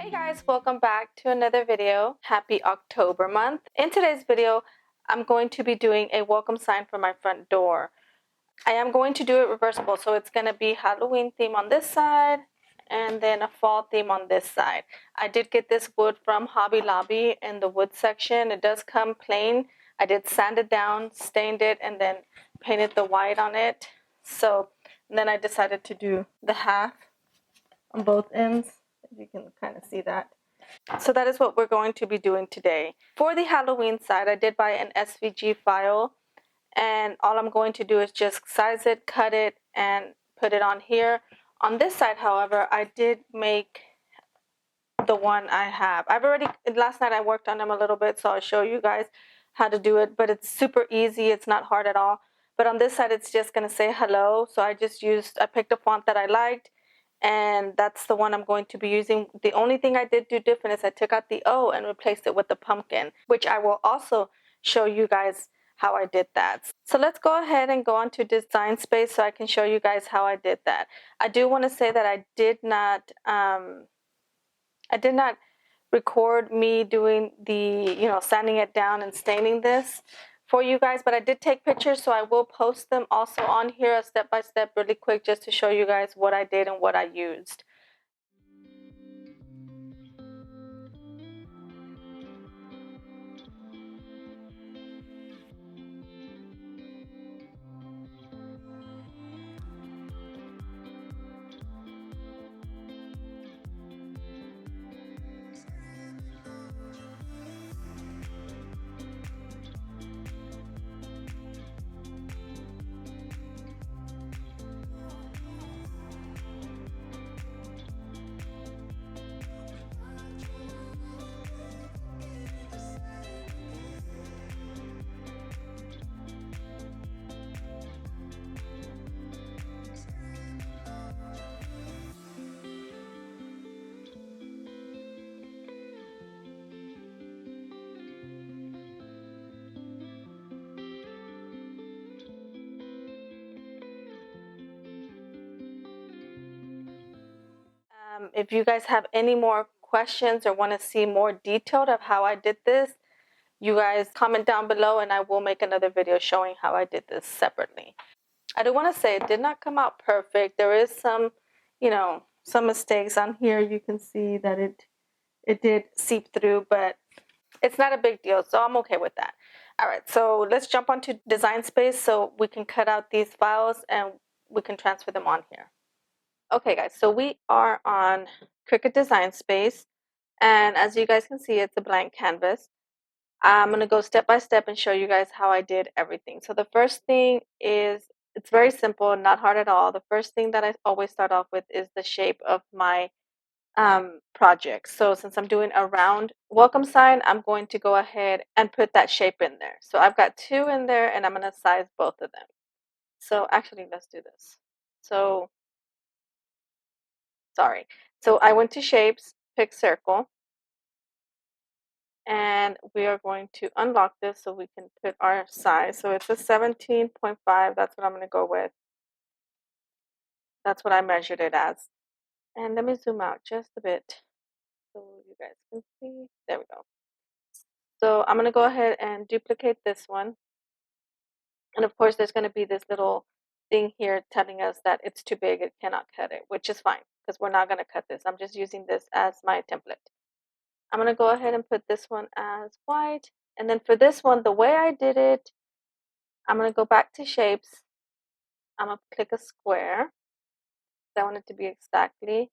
Hey guys, welcome back to another video. Happy October month. In today's video, I'm going to be doing a welcome sign for my front door. I am going to do it reversible, so it's going to be Halloween theme on this side and then a fall theme on this side. I did get this wood from Hobby Lobby in the wood section. It does come plain. I did sand it down, stained it, and then painted the white on it. And then I decided to do the half on both ends. If you can kind of see that. So that is what we're going to be doing today. For the Halloween side, I did buy an SVG file, and all I'm going to do is just size it, cut it, and put it on here. On this side, however, I did make the one I have. Last night I worked on them a little bit, so I'll show you guys how to do it, but it's super easy. It's not hard at all. But on this side, it's just going to say hello. So I picked a font that I liked, and that's the one I'm going to be using. The only thing I did do different is I took out the O and replaced it with the pumpkin, which I will also show you guys how I did that. So let's go ahead and go on to Design Space so I can show you guys how I did that. I do want to say that I did not record me doing the, sanding it down and staining this for you guys, but I did take pictures, so I will post them also on here, a step by step, really quick, just to show you guys what I did and what I used. If you guys have any more questions or want to see more detailed of how I did this, you guys comment down below and I will make another video showing how I did this separately. I do want to say it did not come out perfect. There is some mistakes on here. You can see that it did seep through, but it's not a big deal, so I'm okay with that. All right, so let's jump onto Design Space so we can cut out these files and we can transfer them on here. Okay, guys, so we are on Cricut Design Space, and as you guys can see, it's a blank canvas. I'm going to go step by step and show you guys how I did everything. So the first thing is, it's very simple, not hard at all. The first thing that I always start off with is the shape of my project. So since I'm doing a round welcome sign, I'm going to go ahead and put that shape in there. So I've got two in there and I'm going to size both of them. So actually, let's do this. So, sorry. So I went to shapes, pick circle, and we are going to unlock this so we can put our size. So it's a 17.5. That's what I'm going to go with. That's what I measured it as. And let me zoom out just a bit so you guys can see. There we go. So I'm going to go ahead and duplicate this one. And of course, there's going to be this little thing here telling us that it's too big, it cannot cut it, which is fine because we're not going to cut this. I'm just using this as my template. I'm going to go ahead and put this one as white. And then for this one, the way I did it, I'm going to go back to shapes. I'm going to click a square. I want it to be exactly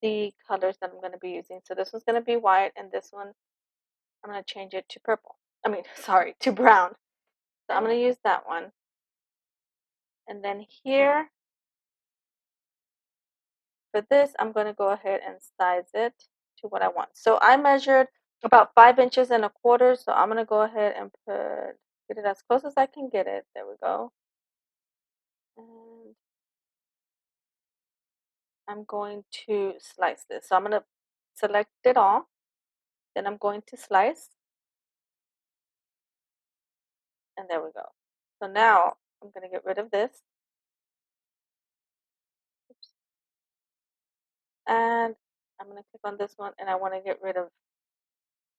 the colors that I'm going to be using. So this one's going to be white, and this one, I'm going to change it to purple. Sorry, to brown. So I'm going to use that one. And then here, for this, I'm going to go ahead and size it to what I want. So I measured about 5 inches and a quarter. So I'm going to go ahead and get it as close as I can get it. There we go. And I'm going to slice this. So I'm going to select it all. Then I'm going to slice. And there we go. So now I'm going to get rid of this. Oops. And I'm going to click on this one, and I want to get rid of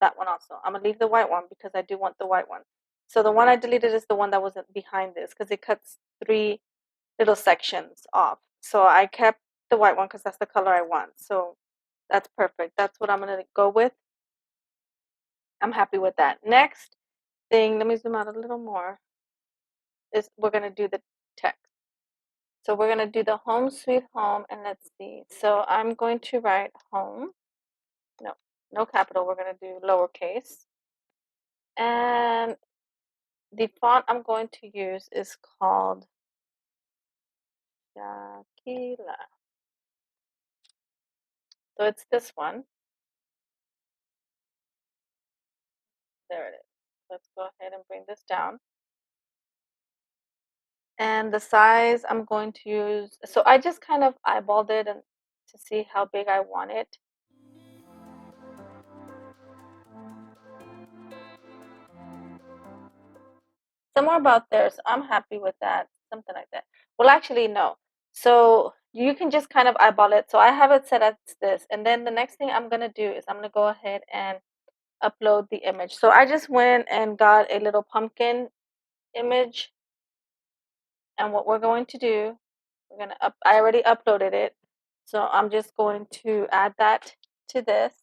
that one also. I'm going to leave the white one because I do want the white one. So the one I deleted is the one that wasn't behind this because it cuts 3 little sections off. So I kept the white one because that's the color I want. So that's perfect. That's what I'm going to go with. I'm happy with that. Next thing, let me zoom out a little more, is we're going to do the text. So we're going to do the home sweet home, and let's see. So I'm going to write home. No capital. We're going to do lowercase. And the font I'm going to use is called Shakila. So it's this one. There it is. Let's go ahead and bring this down. And the size I'm going to use, so I just kind of eyeballed it and to see how big I want it. Somewhere about there, so I'm happy with that, something like that. Well, actually, no. So you can just kind of eyeball it. So I have it set as this. And then the next thing I'm going to do is I'm going to go ahead and upload the image. So I just went and got a little pumpkin image. And what we're going to do, I already uploaded it. So I'm just going to add that to this.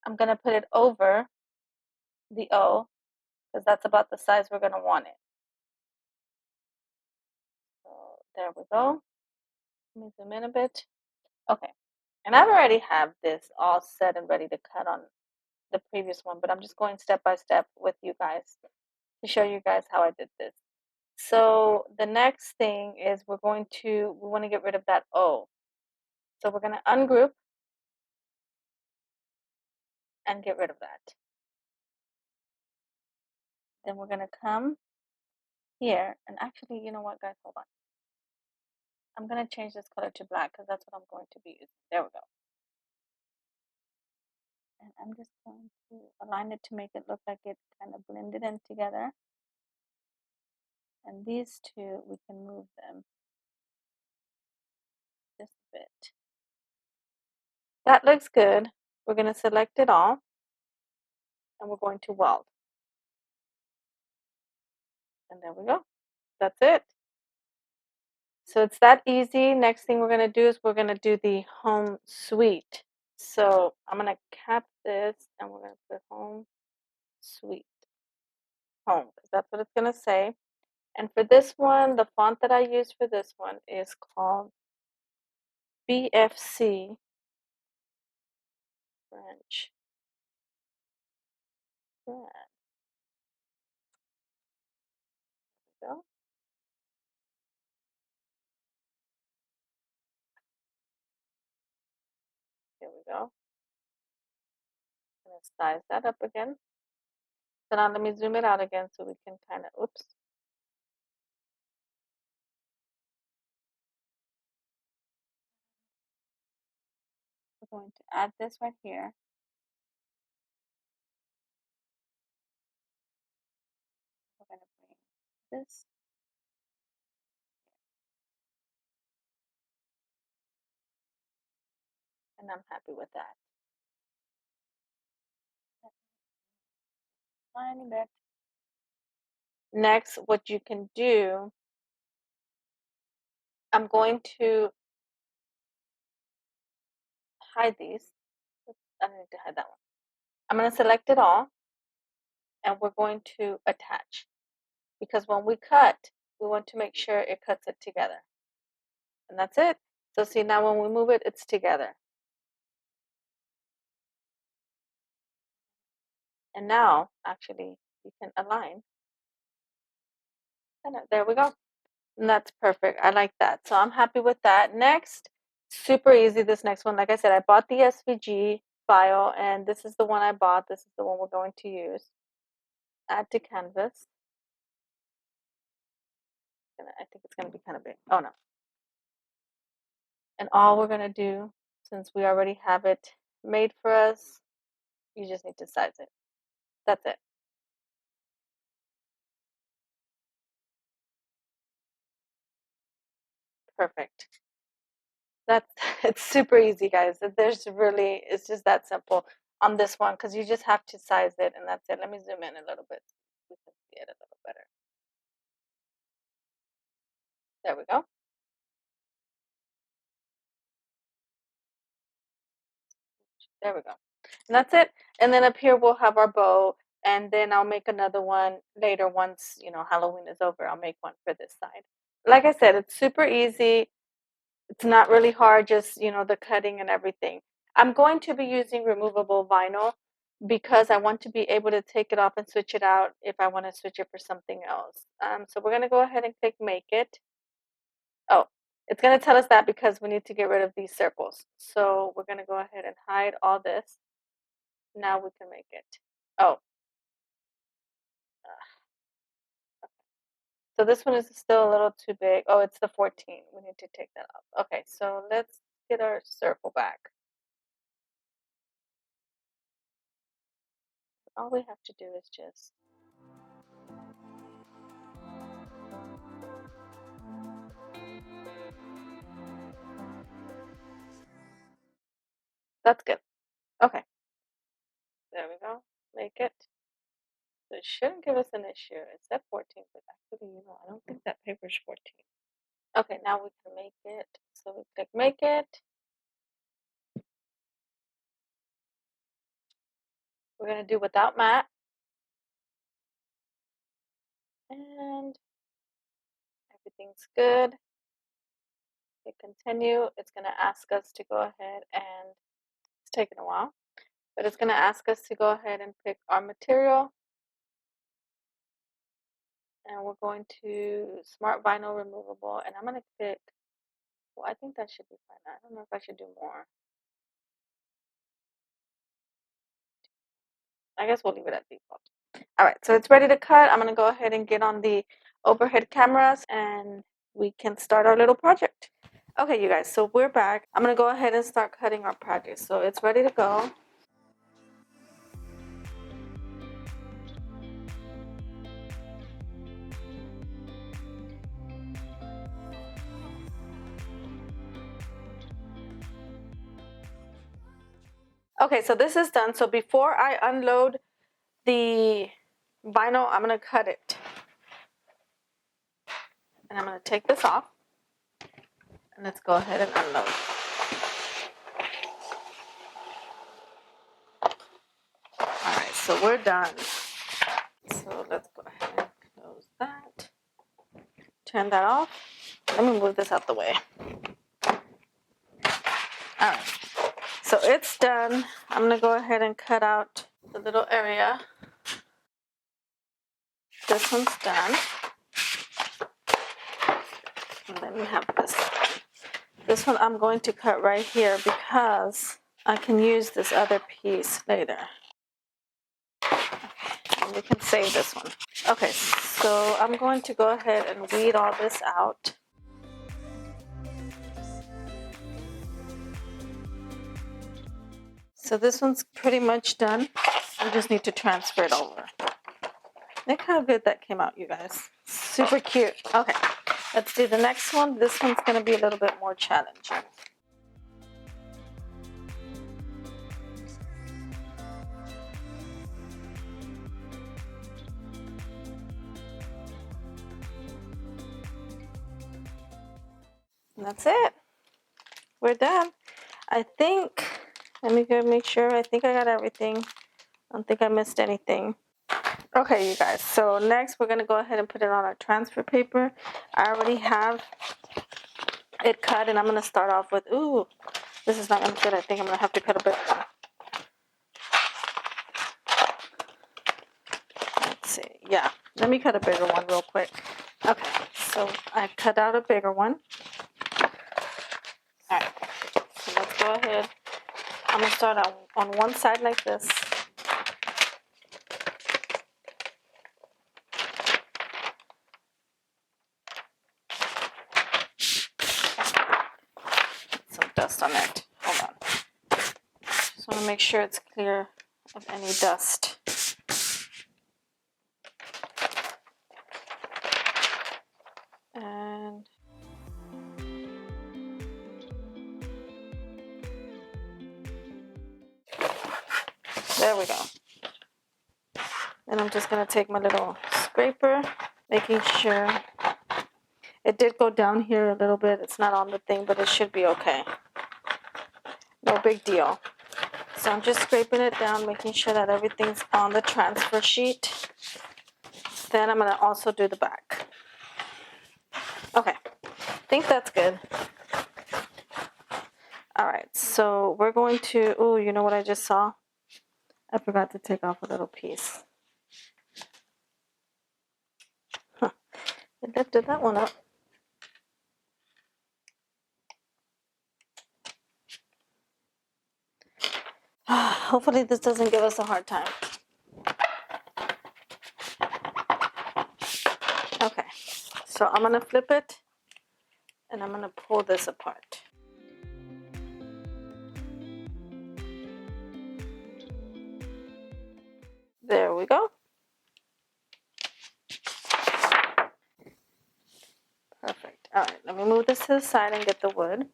I'm going to put it over the O because that's about the size we're going to want it. So there we go. Let me zoom in a bit. Okay. And I've already have this all set and ready to cut on the previous one, but I'm just going step by step with you guys to show you guys how I did this. So the next thing is we want to get rid of that O. So we're going to ungroup and get rid of that. Then we're going to come here, and actually, you know what, guys, hold on. I'm going to change this color to black because that's what I'm going to be using. There we go. And I'm just going to align it to make it look like it kind of blended in together. And these two, we can move them just a bit. That looks good. We're going to select it all, and we're going to weld. And there we go. That's it. So it's that easy. Next thing we're going to do is we're going to do the home suite. So I'm going to cap this, and we're going to put home suite home because that's what it's going to say. And for this one, the font that I use for this one is called BFC French Bread. There we go. Here we go. I'm going to size that up again. So now let me zoom it out again so we can kind of, oops. We're going to add this right here. We're going to bring this. And I'm happy with that. Tiny bit. Next, what you can do, I'm going to hide these. I don't need to hide that one. I'm going to select it all, and we're going to attach. Because when we cut, we want to make sure it cuts it together. And that's it. So see, now when we move it, it's together. And now, actually, you can align. And there we go. And that's perfect. I like that. So I'm happy with that. Next, super easy, this next one. Like I said, I bought the SVG file, and this is the one I bought. This is the one we're going to use. Add to canvas. I think it's going to be kind of big. Oh, no. And all we're going to do, since we already have it made for us, you just need to size it. That's it. Perfect. That's it's super easy, guys. It's just that simple on this one because you just have to size it and that's it. Let me zoom in a little bit. We can see it a little better. There we go. There we go. And that's it. And then up here we'll have our bow. And then I'll make another one later once, Halloween is over. I'll make one for this side. Like I said, it's super easy. It's not really hard, just, the cutting and everything. I'm going to be using removable vinyl because I want to be able to take it off and switch it out if I want to switch it for something else. So we're going to go ahead and click Make It. Oh, it's going to tell us that because we need to get rid of these circles. So we're going to go ahead and hide all this. Now we can make it. Oh, so this one is still a little too big. Oh, it's the 14. We need to take that off. Okay, so let's get our circle back. All we have to do is just that's good. Okay, there we go. Make it. So it shouldn't give us an issue. It said 14, but actually, I don't think that paper's 14. Okay, now we can make it. So we click Make It. We're going to do without mat. And everything's good. Hit continue. It's going to ask us to go ahead and it's taking a while, but it's going to ask us to go ahead and pick our material. And we're going to Smart Vinyl Removable. And I'm going to pick, well, I think that should be fine. I don't know if I should do more. I guess we'll leave it at default. All right, so it's ready to cut. I'm going to go ahead and get on the overhead cameras and we can start our little project. Okay, you guys, so we're back. I'm going to go ahead and start cutting our project. So it's ready to go. Okay, so this is done. So before I unload the vinyl, I'm going to cut it. And I'm going to take this off. And let's go ahead and unload. All right, so we're done. So let's go ahead and close that. Turn that off. Let me move this out the way. All right, so it's done. I'm going to go ahead and cut out the little area. This one's done. And then we have this one. This one I'm going to cut right here because I can use this other piece later. And we can save this one. Okay, so I'm going to go ahead and weed all this out. So this one's pretty much done. I just need to transfer it over. Look how good that came out, you guys. Super cute. Okay, let's do the next one. This one's going to be a little bit more challenging. And that's it. We're done. I think, let me go make sure. I think I got everything. I don't think I missed anything. Okay, you guys. So next we're going to go ahead and put it on our transfer paper. I already have it cut and I'm going to start off with, ooh, this is not going to fit. I think I'm going to have to cut a bit more. Let's see. Yeah, let me cut a bigger one real quick. Okay, so I cut out a bigger one. All right, so let's go ahead. I'm going to start on one side like this. Some dust on it. Hold on. Just want to make sure it's clear of any dust. And There we go. And I'm just going to take my little scraper, making sure it did go down here a little bit. It's not on the thing, but it should be okay. No big deal. So I'm just scraping it down, making sure that everything's on the transfer sheet. Then I'm going to also do the back. Okay, I think that's good. All right, so we're going to, oh, you know what I just saw? I forgot to take off a little piece. Huh. I lifted that one up. Hopefully this doesn't give us a hard time. Okay, so I'm gonna flip it and I'm gonna pull this apart. There we go. Perfect. All right, let me move this to the side and get the wood.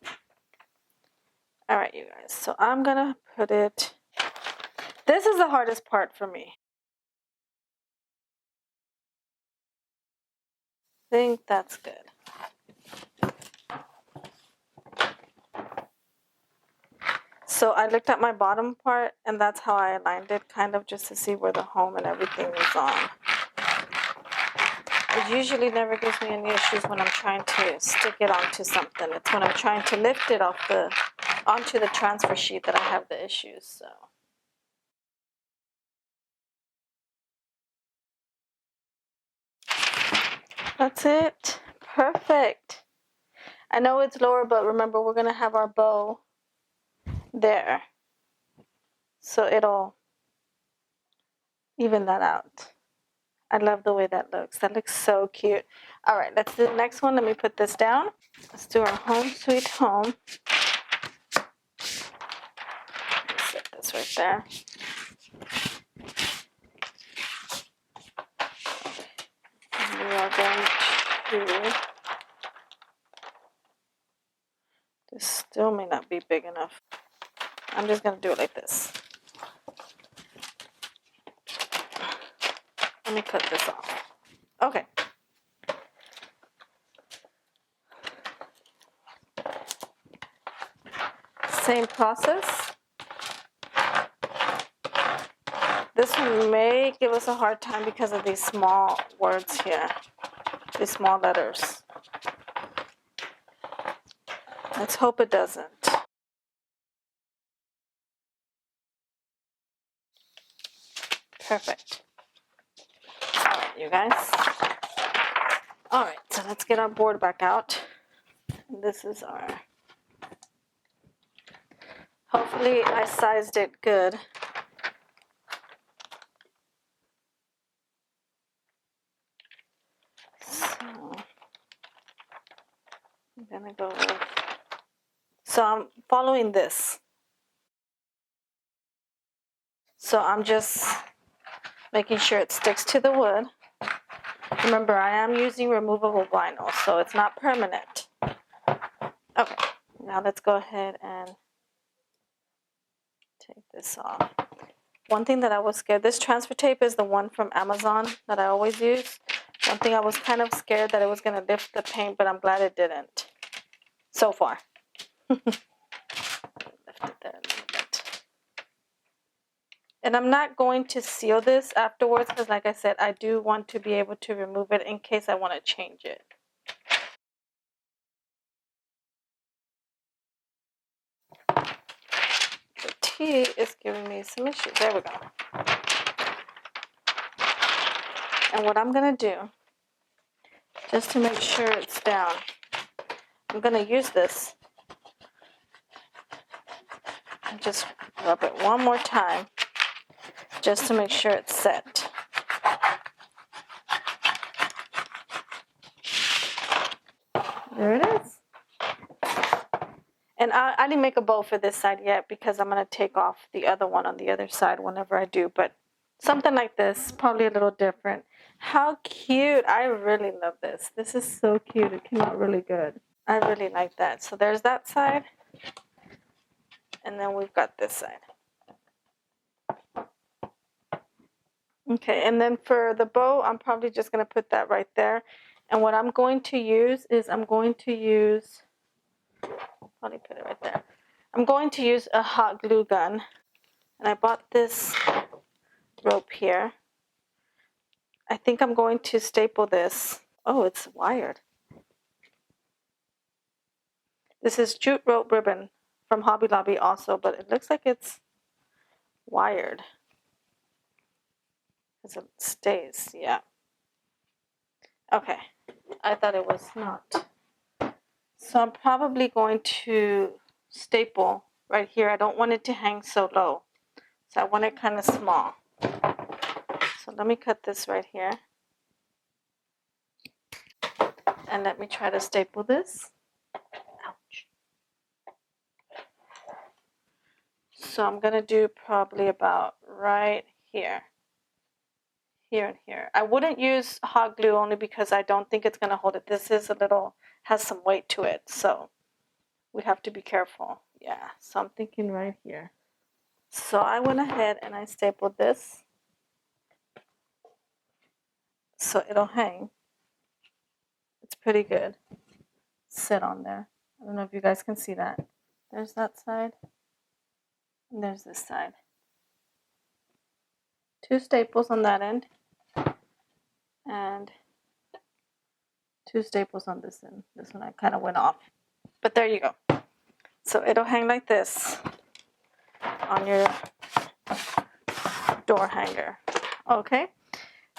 All right, you guys, so I'm gonna put it, this is the hardest part for me. I think that's good. So I looked at my bottom part and that's how I aligned it, kind of just to see where the home and everything was on. It usually never gives me any issues when I'm trying to stick it onto something. It's when I'm trying to lift it onto the transfer sheet that I have the issues, so. That's it. Perfect. I know it's lower, but remember we're gonna have our bow there. So it'll even that out. I love the way that looks. That looks so cute. All right, let's do the next one. Let me put this down. Let's do our home sweet home. Set this right there. And we are going to, this still may not be big enough. I'm just gonna do it like this. Let me cut this off. Okay. Same process. This one may give us a hard time because of these small words here, these small letters. Let's hope it doesn't. Perfect. All right, you guys. All right, so let's get our board back out. This is our, hopefully I sized it good. So I'm gonna go with, so I'm following this. So I'm just making sure it sticks to the wood. Remember, I am using removable vinyl, so it's not permanent. Okay, now let's go ahead and take this off. One thing that I was scared, this transfer tape is the one from Amazon that I always use. One thing I was kind of scared that it was going to lift the paint, but I'm glad it didn't. So far. Lift it there a little bit. And I'm not going to seal this afterwards because, like I said, I do want to be able to remove it in case I want to change it. The T is giving me some issues. There we go. And what I'm going to do, just to make sure it's down, I'm going to use this and just rub it one more time just to make sure it's set. There it is. And I didn't make a bow for this side yet because I'm going to take off the other one on the other side whenever I do. But something like this, probably a little different. How cute. I really love this. This is so cute. It came out really good. I really like that. So there's that side. And then we've got this side. Okay, and then for the bow, I'm probably just going to put that right there. And what I'm going to use is probably put it right there. I'm going to use a hot glue gun. And I bought this rope here. I think I'm going to staple this. Oh, it's wired. This is jute rope ribbon from Hobby Lobby also, but it looks like it's wired. Because it stays, yeah. Okay, I thought it was not. So I'm probably going to staple right here. I don't want it to hang so low. So I want it kind of small. So let me cut this right here. And let me try to staple this. Ouch. So I'm going to do probably about right here. Here and here. I wouldn't use hot glue only because I don't think it's going to hold it. This is has some weight to it. So we have to be careful. Yeah, so I'm thinking right here. So I went ahead and I stapled this so it'll hang. It's pretty good. Sit on there. I don't know if you guys can see that. There's that side. And there's this side. 2 staples on that end. And 2 staples on this end. This one I kind of went off. But there you go. So it'll hang like this on your door hanger. Okay.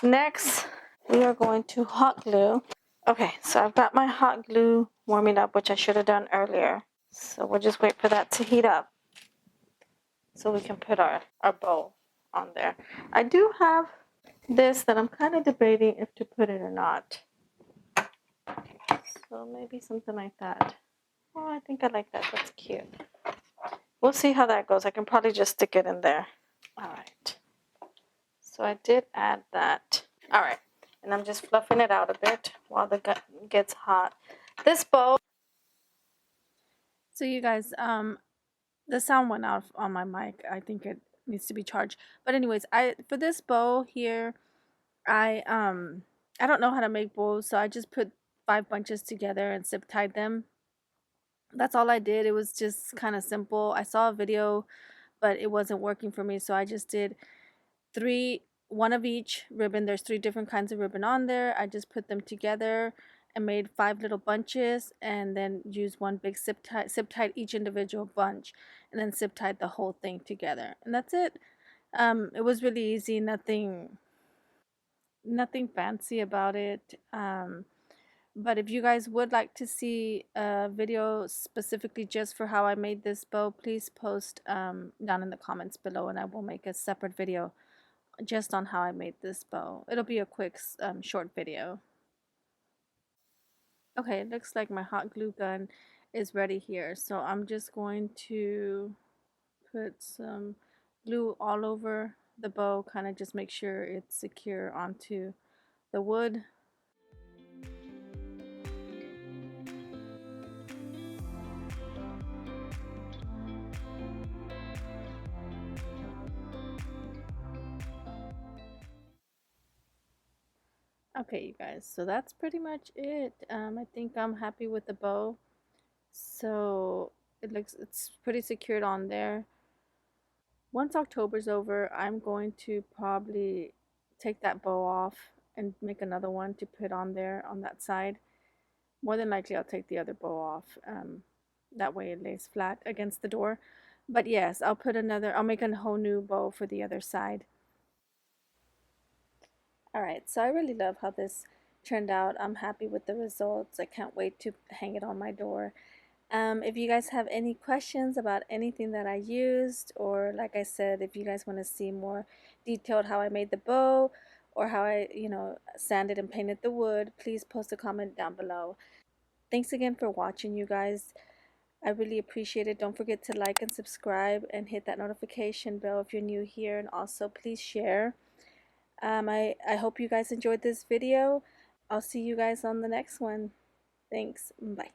Next, we are going to hot glue. Okay, so I've got my hot glue warming up, which I should have done earlier. So we'll just wait for that to heat up so we can put our bow on there. I do have this that I'm kind of debating if to put it or not. So maybe something like that. Oh, I think I like that. That's cute. We'll see how that goes. I can probably just stick it in there. All right. So I did add that. All right. And I'm just fluffing it out a bit while the gun gets hot. This bow. So you guys, the sound went off on my mic. I think it needs to be charged. But anyways, for this bow here, I don't know how to make bows, so I just put 5 bunches together and zip tied them. That's all I did. It was just kind of simple. I saw a video, but it wasn't working for me, so I just did 1 of each ribbon. There's 3 different kinds of ribbon on there. I just put them together and made 5 little bunches, and then used 1 big zip tied each individual bunch, and then zip tied the whole thing together. And that's it. It was really easy. Nothing fancy about it. But if you guys would like to see a video specifically just for how I made this bow, please post down in the comments below, and I will make a separate video just on how I made this bow. It'll be a quick short video. Okay, it looks like my hot glue gun is ready here. So I'm just going to put some glue all over the bow, kind of just make sure it's secure onto the wood. Okay, you guys, so that's pretty much it. I think I'm happy with the bow. So it's pretty secured on there. Once October's over, I'm going to probably take that bow off and make another one to put on there on that side. More than likely, I'll take the other bow off. That way it lays flat against the door. But yes, I'll make a whole new bow for the other side. Alright, so I really love how this turned out. I'm happy with the results. I can't wait to hang it on my door. If you guys have any questions about anything that I used, or like I said, if you guys want to see more detailed how I made the bow, or how I, sanded and painted the wood, please post a comment down below. Thanks again for watching, you guys. I really appreciate it. Don't forget to like and subscribe and hit that notification bell if you're new here, and also please share. I hope you guys enjoyed this video. I'll see you guys on the next one. Thanks. Bye.